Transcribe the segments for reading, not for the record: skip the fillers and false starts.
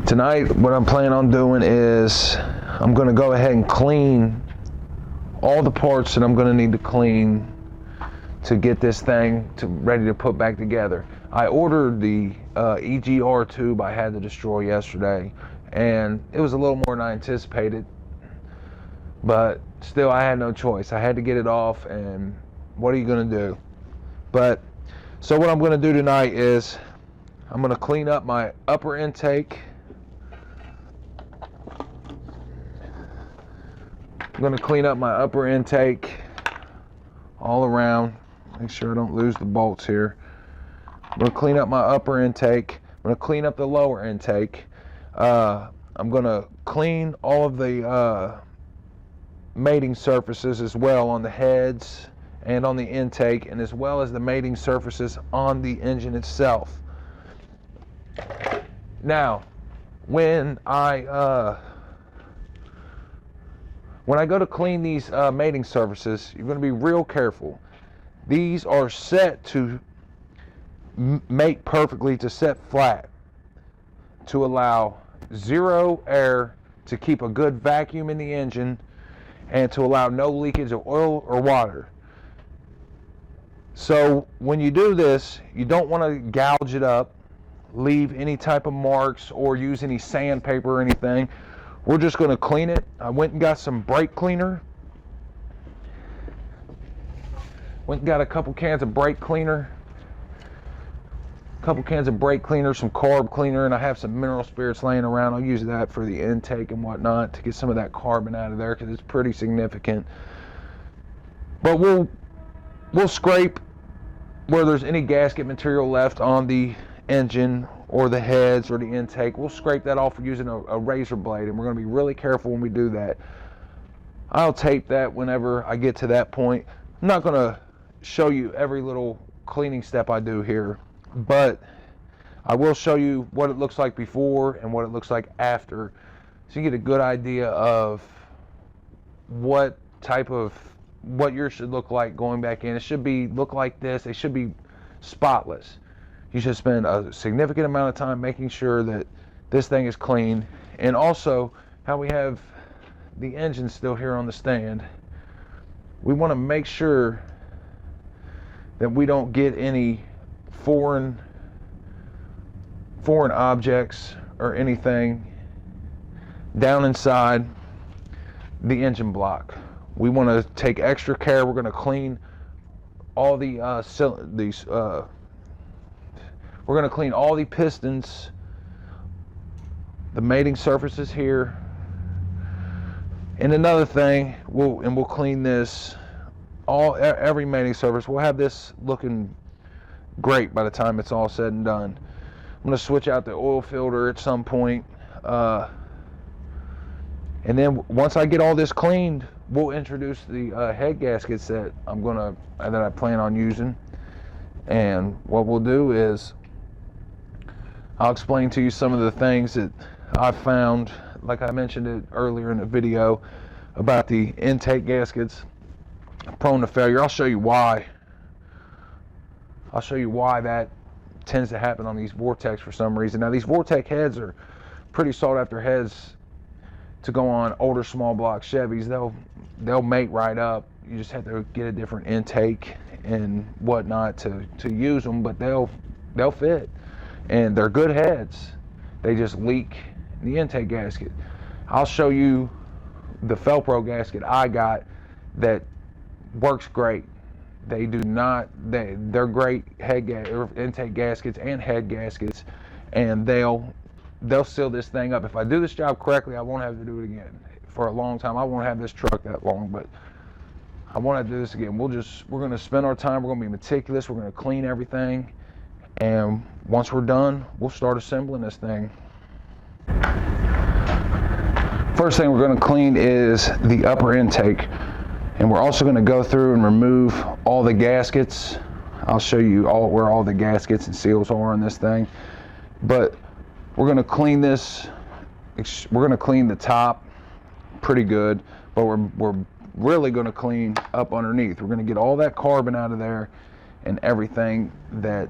Tonight, what I'm planning on doing is I'm going to go ahead and clean all the parts that I'm going to need to clean to get this thing ready to put back together. I ordered the EGR tube I had to destroy yesterday, and it was a little more than I anticipated, but still I had no choice. I had to get it off, and what are you going to do? So what I'm going to do tonight is I'm going to clean up my upper intake. I'm going to clean up my upper intake all around. Make sure I don't lose the bolts here. I'm going to clean up my upper intake. I'm going to clean up the lower intake. I'm going to clean all of the mating surfaces as well on the heads and on the intake, and as well as the mating surfaces on the engine itself. Now, when I go to clean these mating surfaces, you're going to be real careful. These are set to mate perfectly, to set flat, to allow zero air, to keep a good vacuum in the engine, and to allow no leakage of oil or water. So when you do this, you don't want to gouge it up, leave any type of marks, or use any sandpaper or anything. We're just going to clean it. I went and got some brake cleaner. Went and got a couple cans of brake cleaner. Some carb cleaner, and I have some mineral spirits laying around. I'll use that for the intake and whatnot to get some of that carbon out of there, because it's pretty significant. But we'll scrape where there's any gasket material left on the engine or the heads or the intake. We'll scrape that off using a razor blade, and we're going to be really careful when we do that. I'll tape that whenever I get to that point. I'm not going to show you every little cleaning step I do here, but I will show you what it looks like before and what it looks like after, so you get a good idea of what yours should look like going back in. It should look like this. It should be spotless. You should spend a significant amount of time making sure that this thing is clean. And also, how we have the engine still here on the stand, we want to make sure that we don't get any foreign objects or anything down inside the engine block. We want to take extra care. We're going to clean all the we're going to clean all the pistons, the mating surfaces here. And another thing, we'll clean this every mating surface. We'll have this looking great by the time it's all said and done. I'm going to switch out the oil filter at some point, and then once I get all this cleaned, we'll introduce the head gaskets that I plan on using. And what we'll do is I'll explain to you some of the things that I've found, like I mentioned it earlier in the video, about the intake gaskets prone to failure. I'll show you why that tends to happen on these Vortex for some reason. Now, these Vortex heads are pretty sought after heads to go on older small block Chevys. They'll mate right up. You just have to get a different intake and whatnot to use them, but they'll fit, and they're good heads. They just leak in the intake gasket. I'll show you the Felpro gasket I got that works great. They're great intake gaskets and head gaskets, and they'll seal this thing up. If I do this job correctly, I won't have to do it again for a long time. I won't have this truck that long, but I want to do this again. We're going to spend our time. We're going to be meticulous. We're going to clean everything, and once we're done, we'll start assembling this thing. First thing we're going to clean is the upper intake, and we're also going to go through and remove all the gaskets. I'll show you where all the gaskets and seals are on this thing, but we're going to clean this. We're going to clean the top pretty good, but we're really going to clean up underneath. We're going to get all that carbon out of there and everything that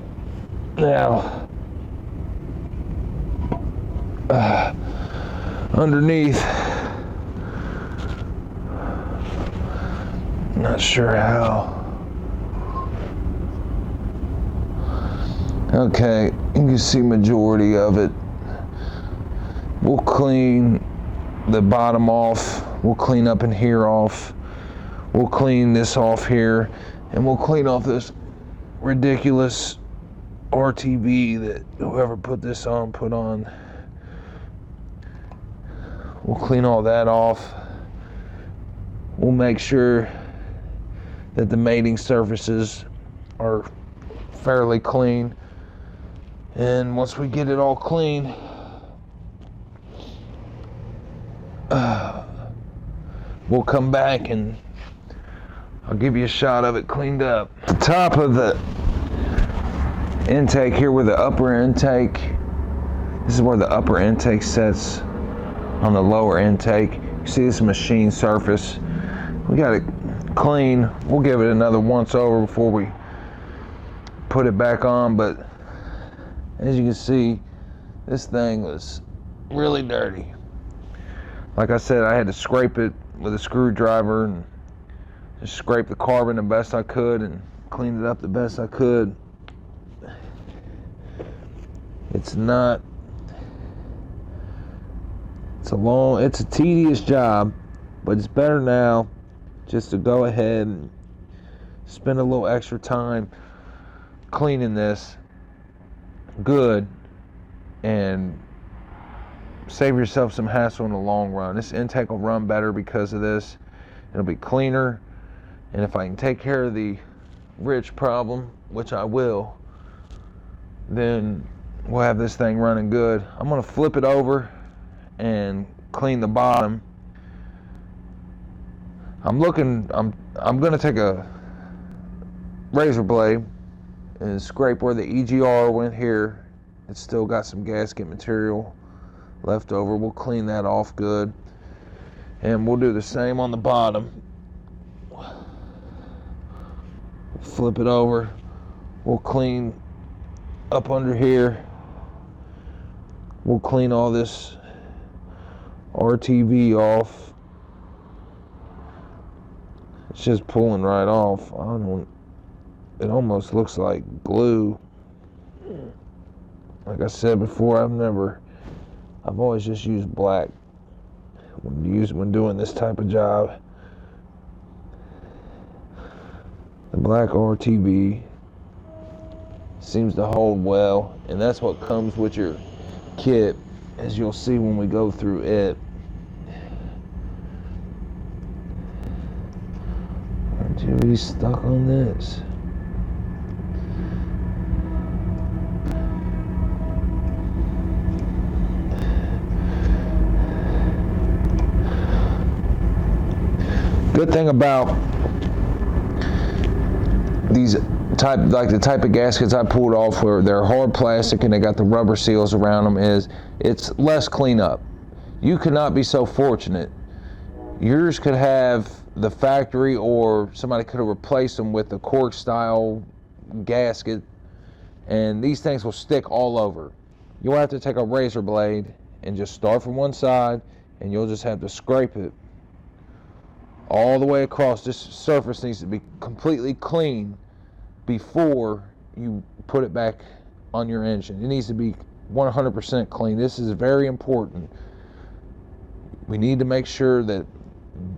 Now, underneath, not sure how. Okay, you can see majority of it. We'll clean the bottom off. We'll clean up in here off. We'll clean this off here, and we'll clean off this ridiculous RTV that whoever put this on put on. We'll clean all that off. We'll make sure that the mating surfaces are fairly clean. And once we get it all clean, we'll come back and I'll give you a shot of it cleaned up. The top of the intake here, where the upper intake, this is where the upper intake sets on the lower intake. You see this machine surface. We got it clean. We'll give it another once over before we put it back on, but as you can see, this thing was really dirty. Like I said, I had to scrape it with a screwdriver and just scrape the carbon the best I could and clean it up the best I could. It's a tedious job, but it's better now just to go ahead and spend a little extra time cleaning this good and save yourself some hassle in the long run. This intake will run better because of this. It'll be cleaner, and if I can take care of the rich problem, which I will, then we'll have this thing running good. I'm going to flip it over and clean the bottom. I'm going to take a razor blade and scrape where the EGR went here. It's still got some gasket material left over. We'll clean that off good, and we'll do the same on the bottom. Flip it over. We'll clean up under here. We'll clean all this RTV off. It's just pulling right off. It almost looks like glue. Like I said before, I've always just used black when doing this type of job. The black RTV seems to hold well, and that's what comes with your kit, as you'll see when we go through it. Aren't you really stuck on this? Good thing about these the type of gaskets I pulled off, where they're hard plastic and they got the rubber seals around them, is it's less cleanup. You could not be so fortunate. Yours could have the factory, or somebody could have replaced them with a cork style gasket, and these things will stick all over. You'll have to take a razor blade and just start from one side, and you'll just have to scrape it all the way across. This surface needs to be completely clean before you put it back on your engine. It needs to be 100% clean. This is very important. We need to make sure that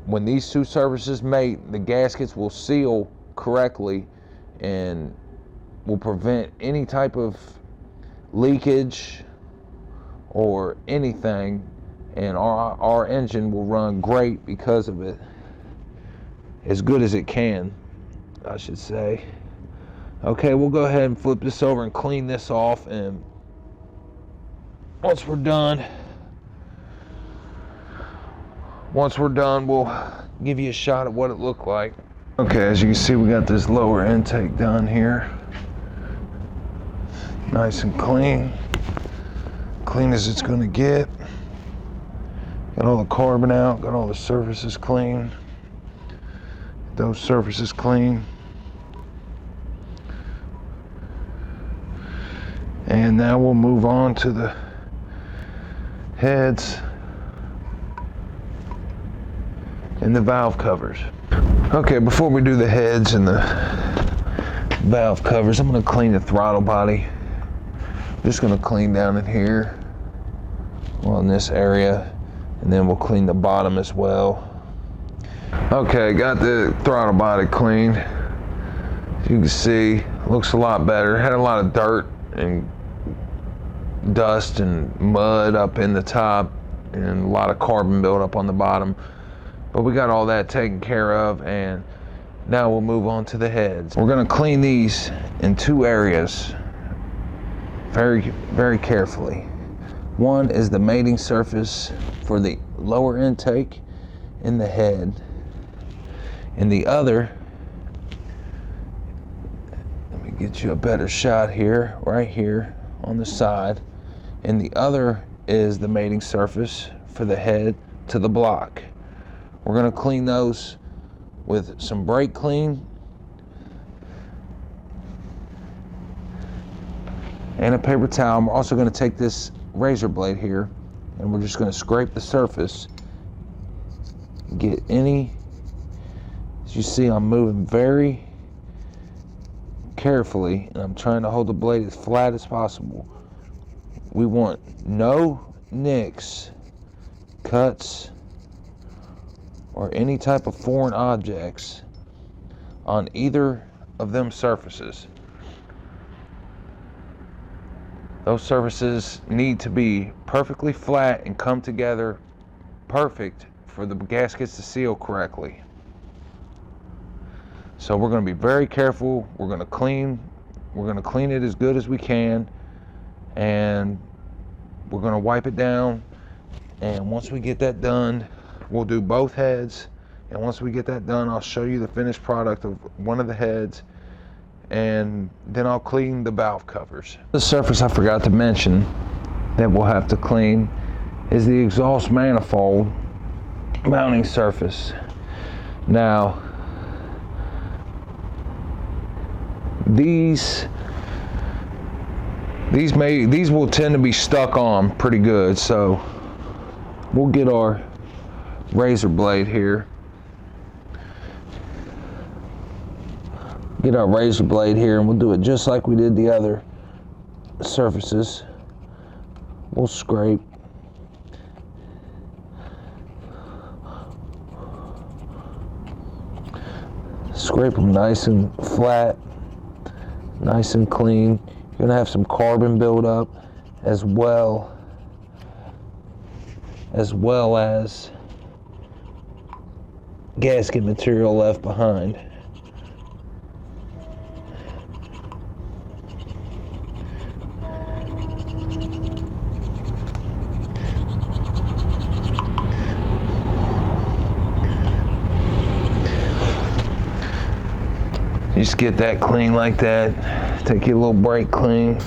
when these two surfaces mate, the gaskets will seal correctly and will prevent any type of leakage or anything, and our engine will run great because of it. As good as it can, I should say. Okay, we'll go ahead and flip this over and clean this off, and once we're done, we'll give you a shot at what it looked like. Okay, as you can see, we got this lower intake done here. Nice and clean. Clean as it's gonna get. Got all the carbon out, got all the surfaces clean. Those surfaces clean. And now we'll move on to the heads and the valve covers. Okay, before we do the heads and the valve covers, I'm going to clean the throttle body. I'm just going to clean down in here, well, in this area, and then we'll clean the bottom as well. Okay, got the throttle body cleaned. As you can see, looks a lot better. Had a lot of dirt and dust and mud up in the top and a lot of carbon buildup on the bottom. But we got all that taken care of, and now we'll move on to the heads. We're gonna clean these in two areas very, very carefully. One is the mating surface for the lower intake in the head, and the other, let me get you a better shot here, right here on the side, and the other is the mating surface for the head to the block. We're going to clean those with some brake clean and a paper towel. I'm also going to take this razor blade here and we're just going to scrape the surface, get any, as you see, I'm moving very carefully and I'm trying to hold the blade as flat as possible. We want no nicks, cuts, or any type of foreign objects on either of them surfaces. Those surfaces need to be perfectly flat and come together perfect for the gaskets to seal correctly. So we're going to be very careful. We're going to clean it as good as we can, and we're going to wipe it down. And once we get that done, we'll do both heads, and once we get that done, I'll show you the finished product of one of the heads, and then I'll clean the valve covers. The surface I forgot to mention that we'll have to clean is the exhaust manifold mounting surface. Now, these will tend to be stuck on pretty good, so we'll get our razor blade here. Get our razor blade here and we'll do it just like we did the other surfaces. We'll scrape. Scrape them nice and flat, nice and clean. You're gonna have some carbon buildup as well as gasket material left behind. Just get that clean like that. Take your little brake clean.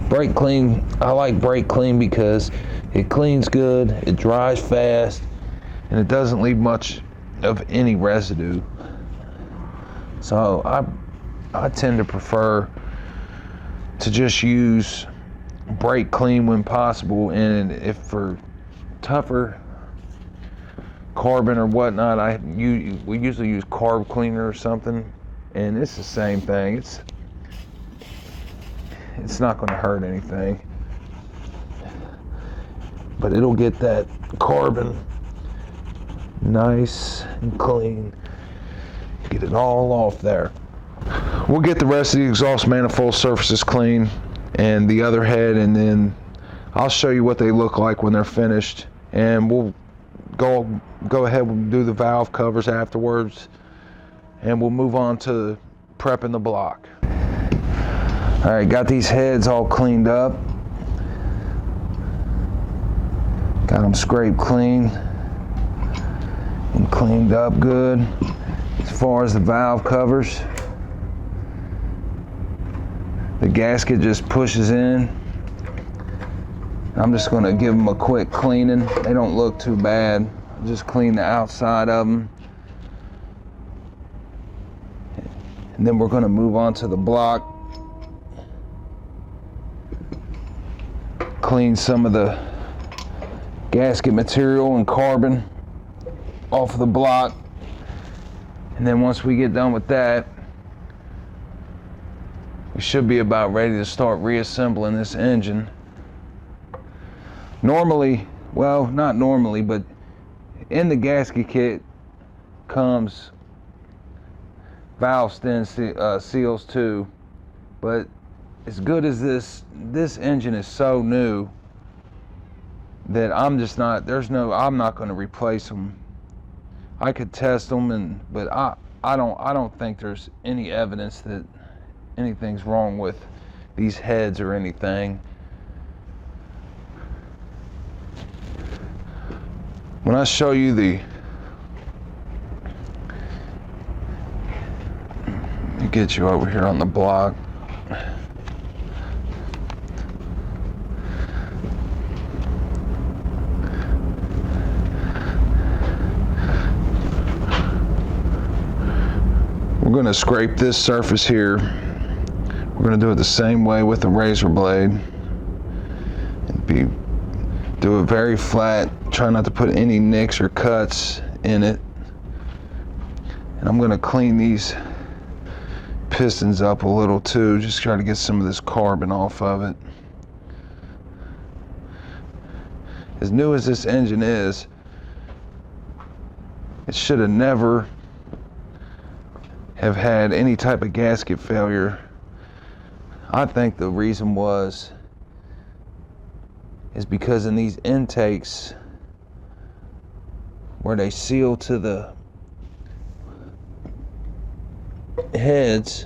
Brake clean, I like brake clean because it cleans good, it dries fast, and it doesn't leave much of any residue. So I tend to prefer to just use brake clean when possible, and if for tougher carbon or whatnot, we usually use carb cleaner or something, and it's the same thing. It's not going to hurt anything, but it'll get that carbon nice and clean. Get it all off there. We'll get the rest of the exhaust manifold surfaces clean and the other head, and then I'll show you what they look like when they're finished, and we'll go ahead and do the valve covers afterwards, and we'll move on to prepping the block. All right, got these heads all cleaned up. Got them scraped clean and cleaned up good. As far as the valve covers, the gasket just pushes in. I'm just going to give them a quick cleaning. They don't look too bad. Just clean the outside of them. And then we're going to move on to the block. clean some of the gasket material and carbon off of the block. And then once we get done with that, we should be about ready to start reassembling this engine. Normally, well, not normally, but in the gasket kit comes valve stem seals too. But as good as this engine is so new that I'm not going to replace them. I could test them, but I don't think there's any evidence that anything's wrong with these heads or anything. When I show you let me get you over here on the block. We're going to scrape this surface here. We're going to do it the same way with the razor blade. Do it very flat. Try not to put any nicks or cuts in it. And I'm going to clean these pistons up a little too. Just try to get some of this carbon off of it. As new as this engine is, it should have never have had any type of gasket failure. I think the reason is because in these intakes where they seal to the heads,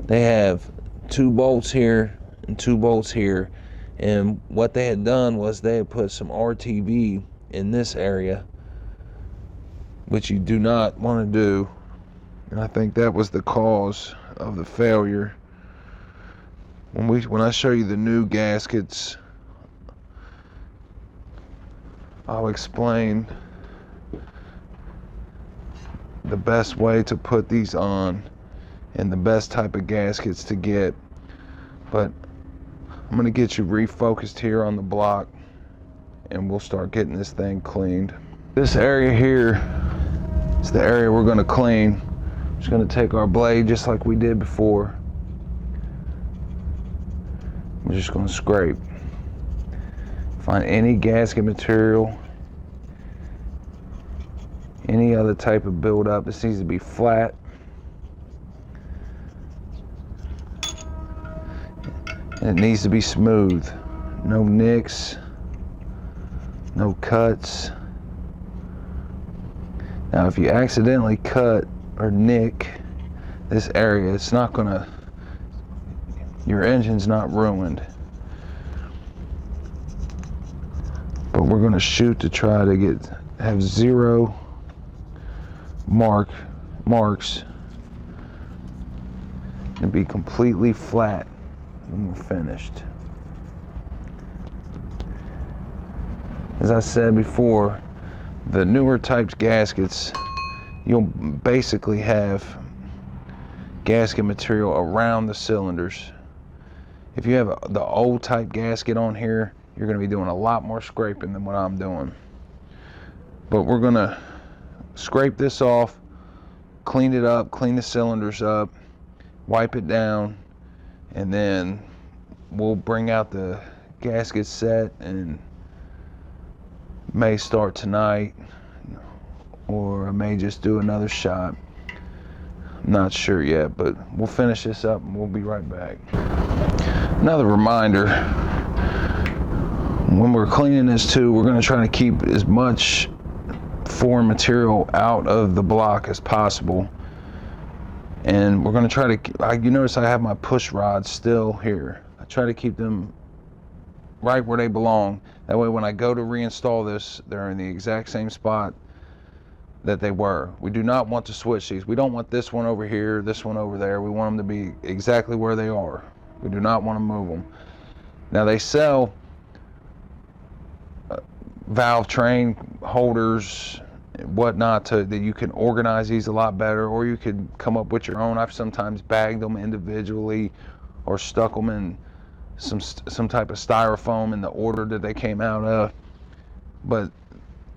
they have 2 bolts here and 2 bolts here, and what they had done was they had put some RTV in this area, which you do not want to do, and I think that was the cause of the failure. When I show you the new gaskets, I'll explain the best way to put these on and the best type of gaskets to get. But I'm going to get you refocused here on the block and we'll start getting this thing cleaned. This area here is the area we're going to clean. Just going to take our blade just like we did before. We're just going to scrape. Find any gasket material, any other type of buildup. This needs to be flat. And it needs to be smooth. No nicks, no cuts. Now if you accidentally cut or nick this area, it's not gonna, your engine's not ruined. But we're gonna shoot to try to have 0 marks and be completely flat when we're finished. As I said before, the newer types gaskets, you'll basically have gasket material around the cylinders. If you have the old type gasket on here, you're going to be doing a lot more scraping than what I'm doing. But we're going to scrape this off, clean it up, clean the cylinders up, wipe it down, and then we'll bring out the gasket set and may start tonight, or I may just do another shot. I'm not sure yet, but we'll finish this up and we'll be right back. Another reminder, when we're cleaning this too, we're going to try to keep as much foreign material out of the block as possible. And we're going to try to, you notice I have my push rods still here. I try to keep them right where they belong. That way when I go to reinstall this, they're in the exact same spot that they were. We do not want to switch these. We don't want this one over here, this one over there. We want them to be exactly where they are. We do not want to move them. Now they sell valve train holders and whatnot that you can organize these a lot better, or you could come up with your own. I've sometimes bagged them individually or stuck them in some type of styrofoam in the order that they came out of. But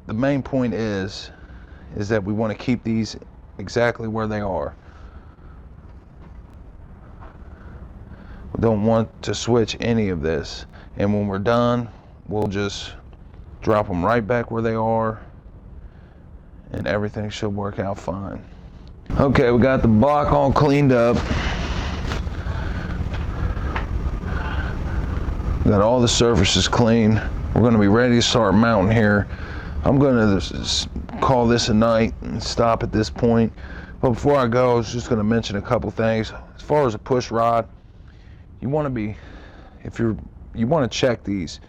the main point is that we want to keep these exactly where they are. We don't want to switch any of this. And when we're done, we'll just drop them right back where they are, and everything should work out fine. Okay, we got the block all cleaned up. Got all the surfaces clean. We're going to be ready to start mounting here. I'm going to call this a night and stop at this point. But before I go, I was just going to mention a couple things. As far as a push rod, you want to be, you want to check these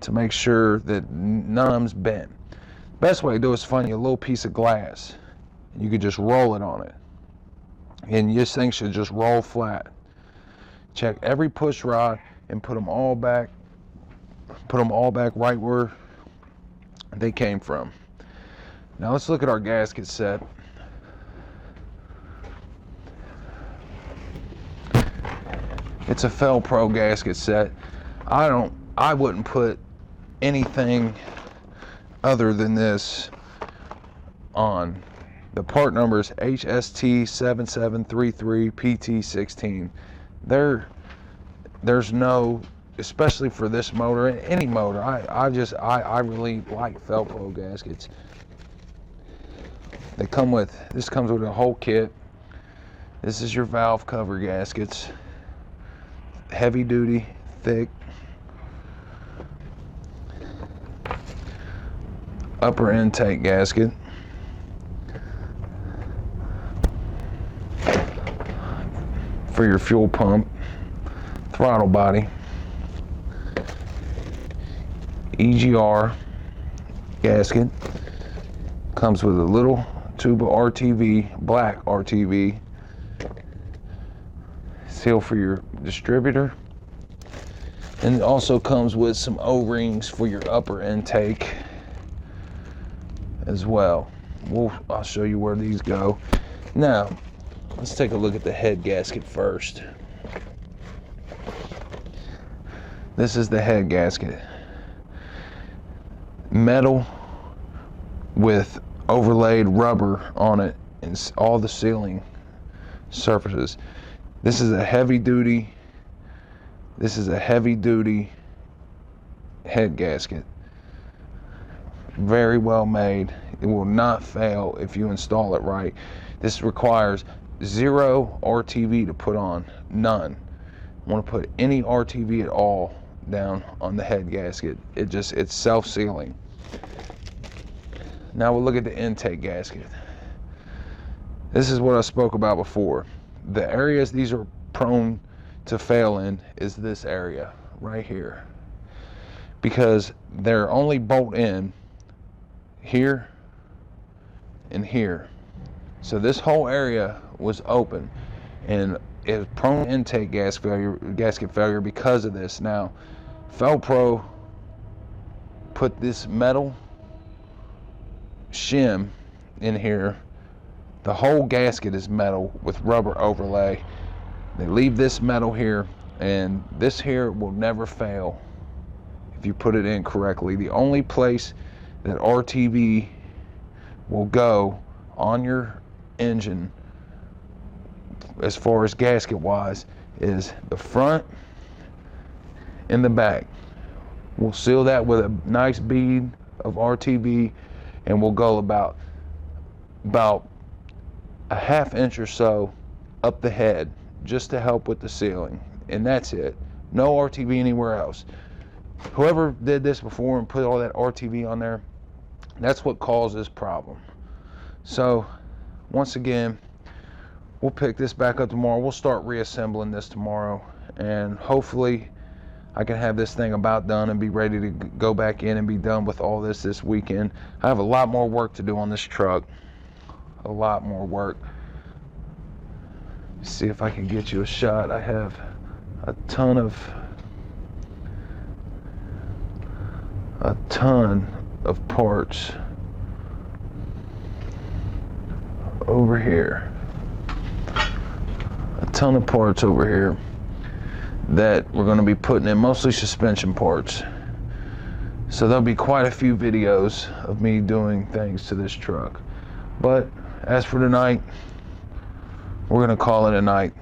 to make sure that none of them's bent. Best way to do it is find you a little piece of glass. You could just roll it on it. And this thing should just roll flat. Check every push rod and put them all back right where they came from. Now let's look at our gasket set. It's a Fel-Pro gasket set. I wouldn't put anything other than this on. The part number is HST7733PT16. There's no, especially for this motor, any motor, I really like Fel-Pro gaskets. This comes with a whole kit. This is your valve cover gaskets. Heavy duty, thick. Upper intake gasket. For your fuel pump. Throttle body. EGR gasket. Comes with a little tube of RTV, black RTV. Seal for your distributor. And it also comes with some O-rings for your upper intake as well. I'll show you where these go. Now, let's take a look at the head gasket first. This is the head gasket. Metal with overlaid rubber on it and all the sealing surfaces. This is a heavy duty head gasket. Very well made. It will not fail if you install it right. This requires 0 RTV to put on, none. I want to put any RTV at all down on the head gasket. It's self-sealing. Now we'll look at the intake gasket. This is what I spoke about before. The areas these are prone to fail in is this area right here, because they're only bolt in here and here. So this whole area was open and it was prone to intake gasket failure because of this. Now, Fel-Pro put this metal shim in here. The whole gasket is metal with rubber overlay. They leave this metal here, and this here will never fail if you put it in correctly. The only place that RTV will go on your engine as far as gasket wise is the front and the back. We'll seal that with a nice bead of RTV, and we'll go about a ½ inch or so up the head just to help with the sealing, and that's it. No RTV anywhere else. Whoever did this before and put all that RTV on there, that's what caused this problem. So once again, we'll pick this back up tomorrow. We'll start reassembling this tomorrow, and hopefully I can have this thing about done and be ready to go back in and be done with all this weekend. I have a lot more work to do on this truck. A lot more work. See if I can get you a shot. I have a ton of parts over here. A ton of parts over here. that we're going to be putting in, mostly suspension parts. So there'll be quite a few videos of me doing things to this truck. But as for tonight, we're going to call it a night.